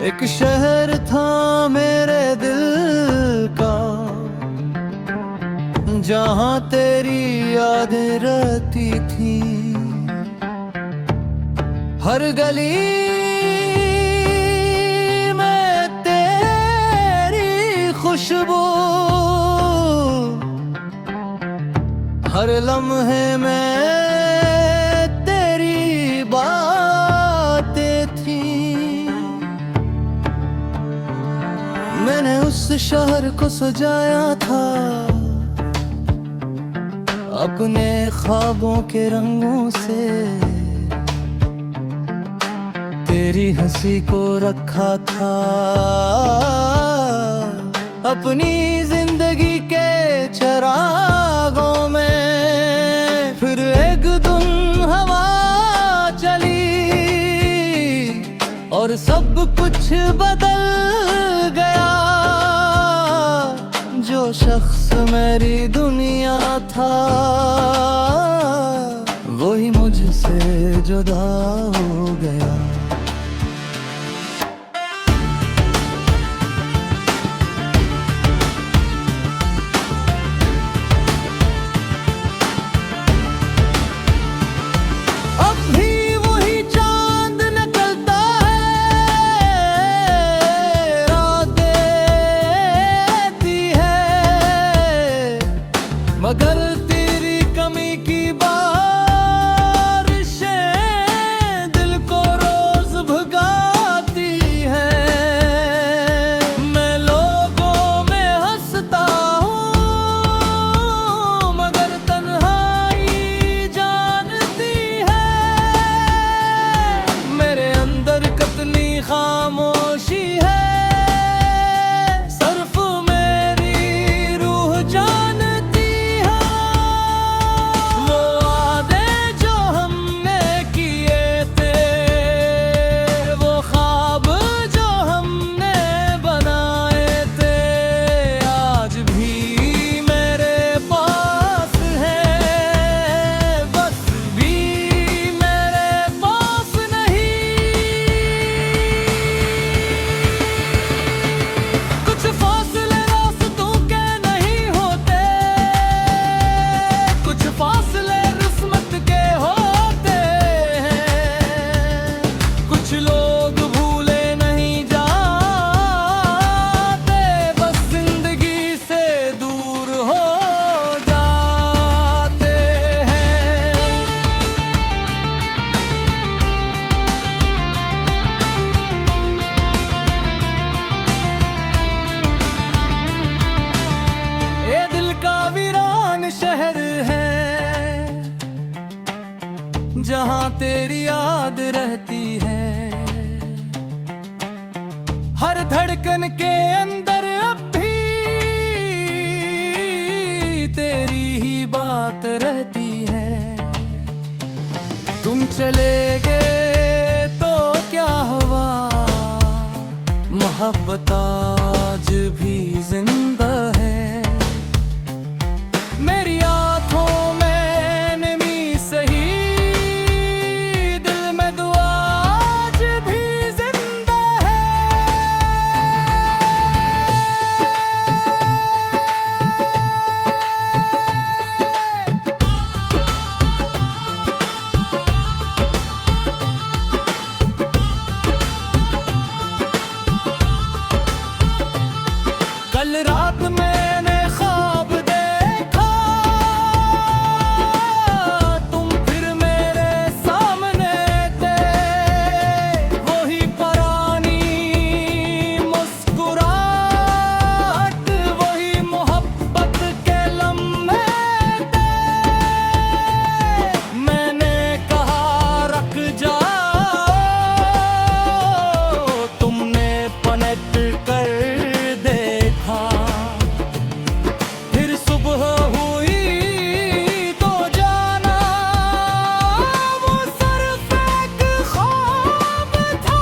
एक शहर था मेरे दिल का, जहाँ तेरी यादें रहती थी। हर गली में तेरी खुशबू, हर लम्हे में तेरी बातें थी। मैंने उस शहर को सजाया था अपने ख्वाबों के रंगों से। तेरी हंसी को रखा था अपनी जिंदगी के चरागों में। फिर एक दिन हवा चली और सब कुछ बदल गया। जो शख्स मेरी दुनिया था वही मुझसे जुदा हो गया। मगर तेरी कमी की बारिशें दिल को रोज भगाती हैं। मैं लोगों में हंसता हूँ मगर तन्हाई जानती है। मेरे अंदर कितनी खामोशी है, शहर है जहाँ तेरी याद रहती है। हर धड़कन के अंदर अब भी तेरी ही बात रहती है। तुम चले गए तो क्या हुआ, मोहब्बत आज भी जिंदा है। मेरी आँखों में नमी सही, दिल में दुआ आज भी जिंदा है। कल रात मैंने ख्वाब देखा, तुम फिर मेरे सामने थे। वही पुरानी मुस्कुराहट, वही मोहब्बत के लम्हे थे। मैंने कहा रख जाओ, तुमने पलट कर देखा। फिर सुबह हुई तो जाना वो सिर्फ एक ख्वाब था।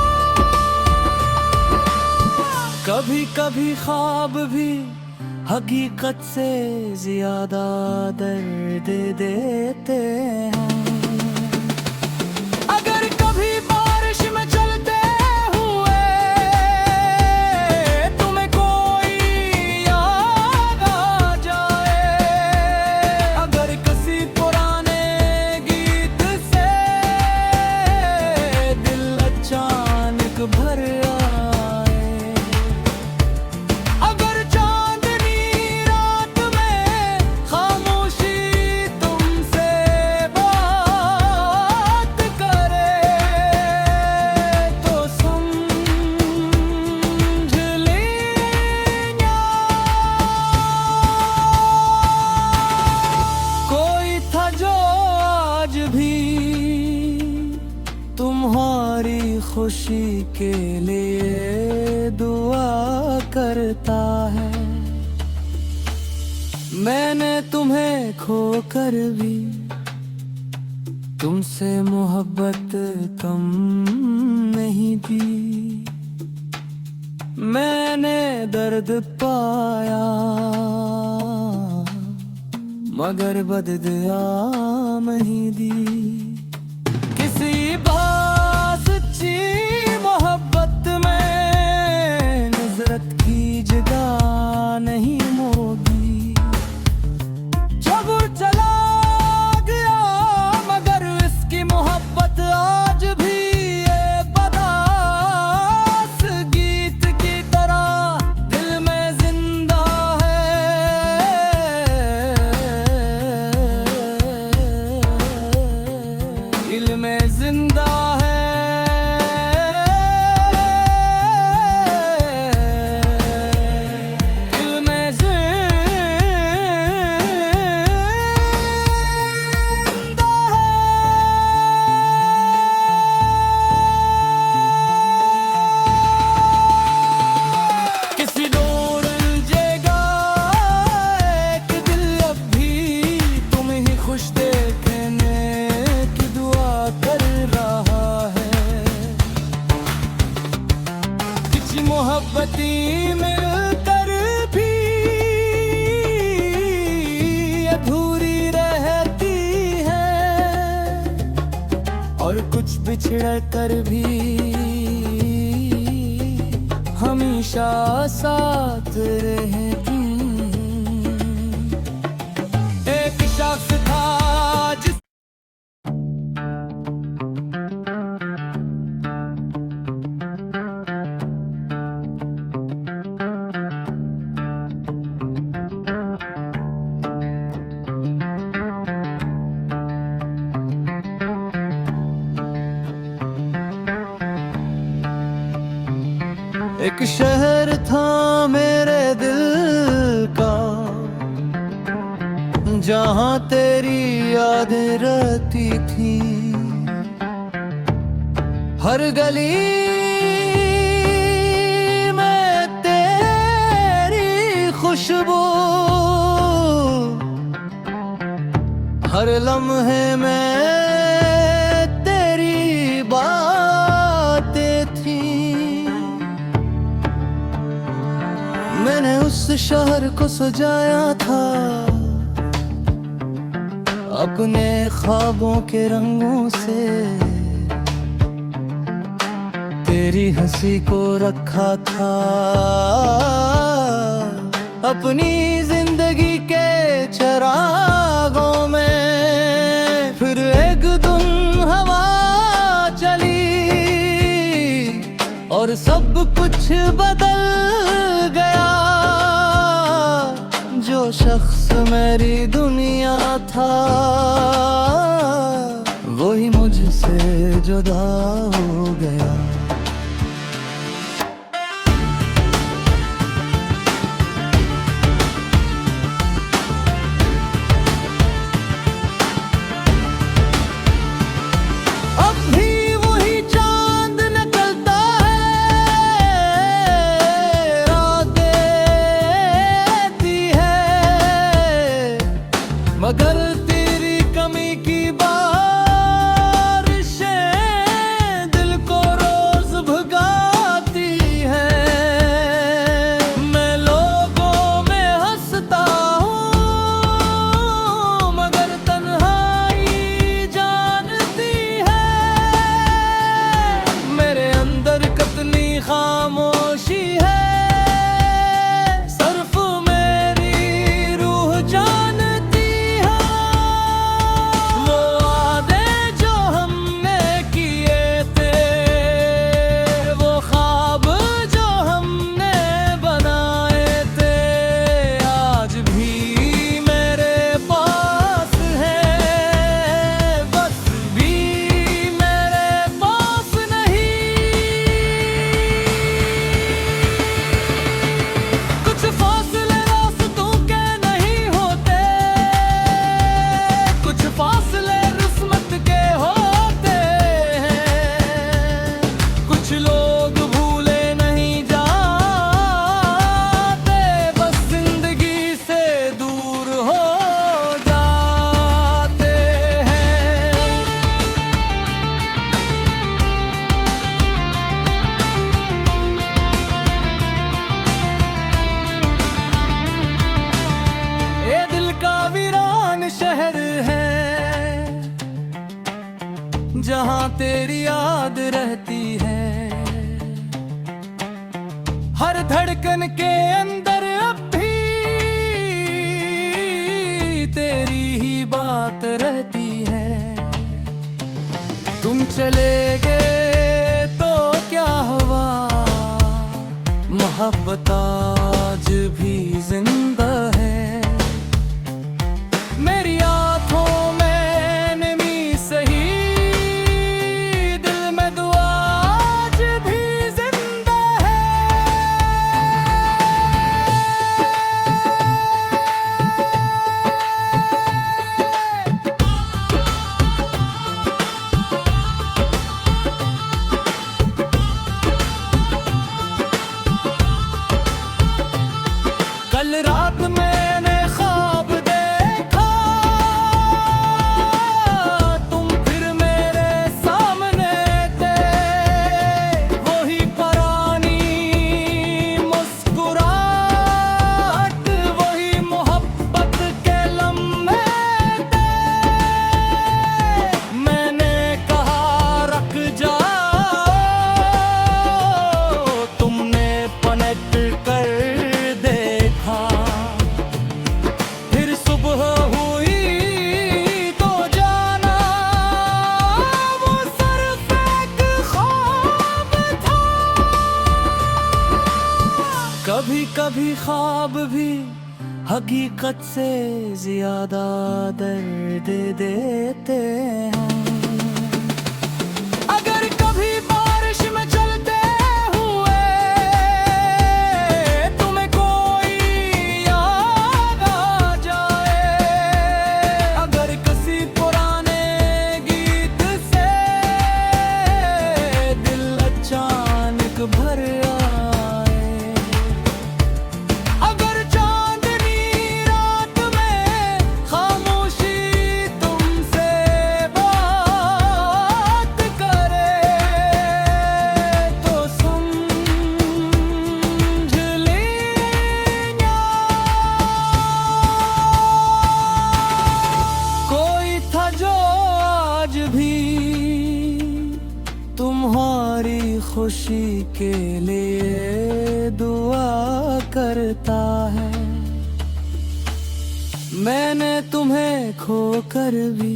कभी कभी ख्वाब भी हकीकत से ज्यादा दर्द देते हैं। अगर कभी बारिश में चलते हुए खुशी के लिए दुआ करता है। मैंने तुम्हें खोकर भी तुमसे मोहब्बत कम नहीं दी। मैंने दर्द पाया मगर बददुआ नहीं दी। किसी बासच्ची मोहब्बत में नजरत की जगह नहीं मोगी। जब चला गया मगर इसकी मोहब्बत आज भी ये बदास गीत की तरह दिल में जिंदा है। दिल में जिंदा है। मोहब्बती मिलकर भी अधूरी रहती है और कुछ बिछड़ कर भी हमेशा साथ रहती। एक शख्स था जिस एक शहर था मेरे दिल का जहां तेरी यादें रहती थी। हर गली में तेरी खुशबू, हर लम्हे में तेरी बातें थी। मैंने उस शहर को सजाया था अपने ख्वाबों के रंगों से। तेरी हंसी को रखा था अपनी जिंदगी के चरागों में। फिर एक दिन हवा चली और सब कुछ बदल गया। जो शख्स मेरी दुनिया था वही मुझसे जुदा हो गया। मगर तेरी कमी की बारिशें दिल को रो जहां तेरी याद रहती है। हर धड़कन के अंदर अब भी तेरी ही बात रहती है। तुम चले गए तो क्या हुआ, मोहब्बत आज भी जिंदा है। मेरी आंखों में नमी सही, दिल में दुआ आज भी जिंदा है। कल रात मैंने ख्वाब देखा, तुम फिर मेरे सामने थे। वही पुरानी मुस्कुराहट, वही मोहब्बत के लम्हे थे। मैंने कहा रख जाओ, तुमने पलट कर देखा। फिर सुबह हुई तो जाना वो सिर्फ एक ख्वाब था। कभी कभी ख्वाब भी हकीकत से ज्यादा दर्द देते हैं। अगर कभी बारिश में चलते हुए तुम्हें कोई याद आ जाए, अगर किसी पुराने गीत से दिल अचानक भर आए, अगर चांदनी रात में खामोशी तुमसे बात करे, तो समझ लेना कोई था जो आज भी तुम्हारी खुशी के लिए दुआ करता है। मैंने तुम्हें खोकर भी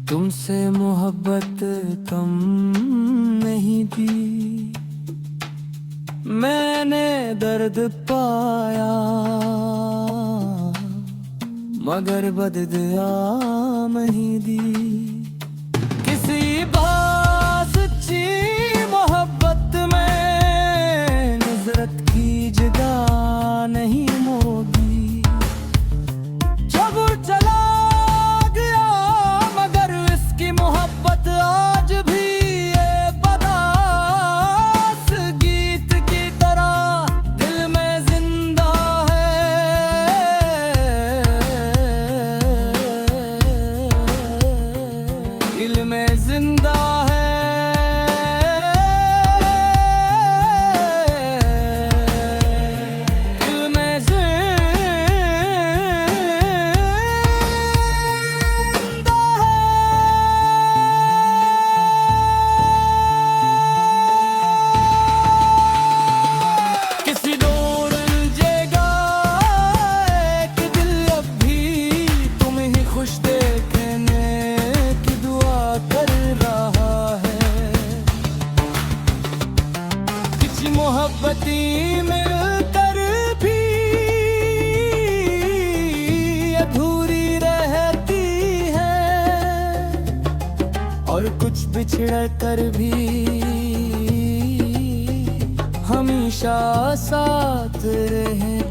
तुमसे मोहब्बत कम नहीं दी। मैंने दर्द पाया मगर बददुआ नहीं दी। किसी बासच्ची मोहब्बत में नजरत की जगह नहीं मोगी। जब चला गया मगर इसकी मोहब्बत आज भी ये बदास गीत की तरह दिल में जिंदा है। दिल में जिंदा है। दिल में जिंदा है। किसी डोर उलझेगा एक दिल, अब भी तुम ही खुश देखने की दुआ कर रहा है। किसी मोहब्बती मिलकर भी अधूरी रहती है, और कुछ बिछड़ कर भी हमेशा साथ रहती